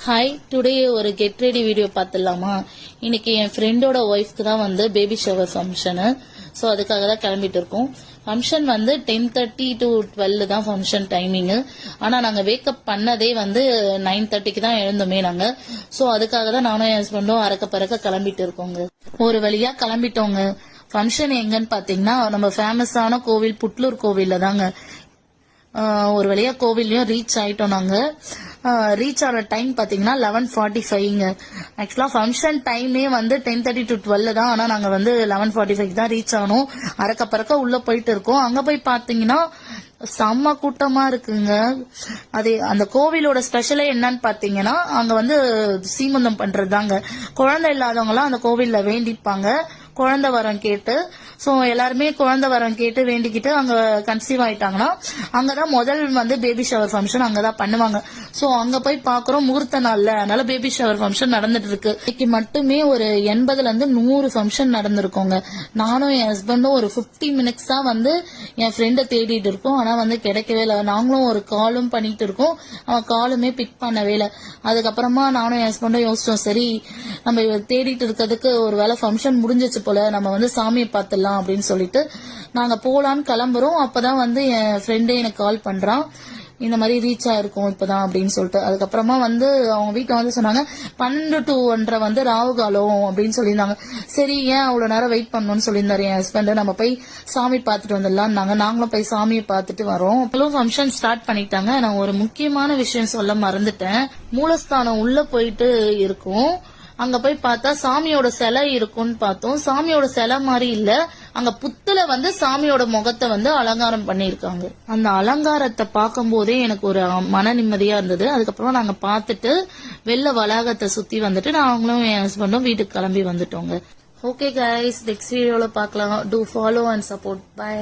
Hi, today ஒரு get ready video பார்த்துடலாமா? இன்னைக்கு என் ஃப்ரெண்டோட ஒய்ஃப்க்கு தான் வந்து பேபி ஷவர் ஃபங்க்ஷனு. ஸோ அதுக்காக தான் கிளம்பிட்டு இருக்கோம். ஃபங்க்ஷன் வந்து 10:30 to 12 தான் ஃபங்க்ஷன் டைமிங்கு. ஆனால் நாங்கள் வேக்கப் பண்ணதே வந்து 9:30க்கு தான் எழுந்தோமே நாங்கள். ஸோ அதுக்காக தான் நானும் என் ஹஸ்பண்டும் அறக்க பறக்க கிளம்பிட்டு இருக்கோங்க. ஒரு வழியா கிளம்பிட்டோங்க. ஃபங்க்ஷன் எங்கன்னு பாத்தீங்கன்னா நம்ம ஃபேமஸான கோவில் புட்லூர் கோவில்ல தாங்க. ஒரு வழியா கோவில்லையும் ரீச் ஆயிட்டோம் நாங்க. ரீச் ஆகிற டைம் பாத்தீங்கன்னா 11:45ங்க. ஆக்சுவலா ஃபங்க்ஷன் டைமே வந்து 10:30 to 12 தான். ஆனா நாங்க வந்து 11:45 தான் ரீச் ஆனோம். அறக்க பறக்க உள்ள போயிட்டு இருக்கோம். அங்க போய் பாத்தீங்கன்னா செம்ம கூட்டமா இருக்குங்க. அது அந்த கோவிலோட ஸ்பெஷலே என்னன்னு பாத்தீங்கன்னா அங்க வந்து சீமந்தம் பண்றதுதாங்க. குழந்தை இல்லாதவங்க எல்லாம் அந்த கோவில்ல வேண்டிப்பாங்க குழந்தை வரம் கேட்டு. ஸோ எல்லாருமே குழந்தை வரம் கேட்டு வேண்டிக்கிட்டு அங்க கன்சீவ் ஆயிட்டாங்கன்னா அங்கதான் முதல் வந்து பேபி ஷவர் ஃபங்க்ஷன் அங்கதான் பண்ணுவாங்க. ஸோ அங்க போய் பாக்குறோம் முகூர்த்த நாள்ல, அதனால பேபி ஷவர் ஃபங்க்ஷன் நடந்துட்டு இருக்கு. இன்னைக்கு மட்டுமே ஒரு 80ல இருந்து 100 ஃபங்க்ஷன் நடந்திருக்கோங்க. நானும் என் ஹஸ்பண்டும் ஒரு 50 மினிட்ஸ் தான் வந்து என் ஃப்ரெண்டை தேடிட்டு இருக்கோம். ஆனா வந்து கிடைக்கவே இல்லை. நாங்களும் ஒரு காலும் பண்ணிட்டு இருக்கோம், அவன் காலுமே பிக் பண்ணவே இல்லை. அதுக்கப்புறமா நானும் என் ஹஸ்பண்டும் யோசிச்சோம், சரி நம்ம தேடிட்டு இருக்கிறதுக்கு ஒரு வேலை ஃபங்க்ஷன் முடிஞ்சிச்சு போல, நம்ம வந்து சாமியை பார்த்துடலாம் அப்படின்னு சொல்லிட்டு நாங்க போலான்னு கிளம்புறோம். அப்பதான் வந்து என் ஃப்ரெண்டே எனக்கு கால் பண்றான், இந்த மாதிரி ரீச் ஆயிருக்கும் இப்பதான் அப்படின்னு சொல்லிட்டு. அதுக்கப்புறமா வந்து அவங்க வீட்டுல வந்து சொன்னாங்க 12 to 1:30 வந்து ராகு காலம் அப்படின்னு சொல்லியிருந்தாங்க. சரி, ஏன் அவ்வளவு நேரம் வெயிட் பண்ணணும்னு சொல்லியிருந்தாரு என் ஹஸ்பண்ட். நம்ம போய் சாமி பார்த்துட்டு வந்துடலாம். நாங்களும் போய் சாமியை பார்த்துட்டு வரோம். அப்பளும் ஃபங்க்ஷன் ஸ்டார்ட் பண்ணிட்டாங்க. நான் ஒரு முக்கியமான விஷயம் சொல்ல மறந்துட்டேன். மூலஸ்தானம் உள்ள போயிட்டு இருக்கும். அங்க போய் பார்த்தா சாமியோட சிலை இருக்கும்னு பார்த்தோம். சாமியோட சிலை மாதிரி இல்ல, அங்க புத்துல வந்து சாமியோட முகத்தை வந்து அலங்காரம் பண்ணிருக்காங்க. அந்த அலங்காரத்தை பார்க்கும் போதே எனக்கு ஒரு மன நிம்மதியா இருந்தது. அதுக்கப்புறம் நாங்க பார்த்துட்டு வெள்ள வளாகத்தை சுத்தி வந்துட்டு நாங்களும் என் ஹஸ்பண்டும் வீட்டுக்கு கிளம்பி வந்துட்டோங்க. ஓகே கைஸ், நெக்ஸ்ட் வீடியோல பார்க்கலாம். Do follow and support. By.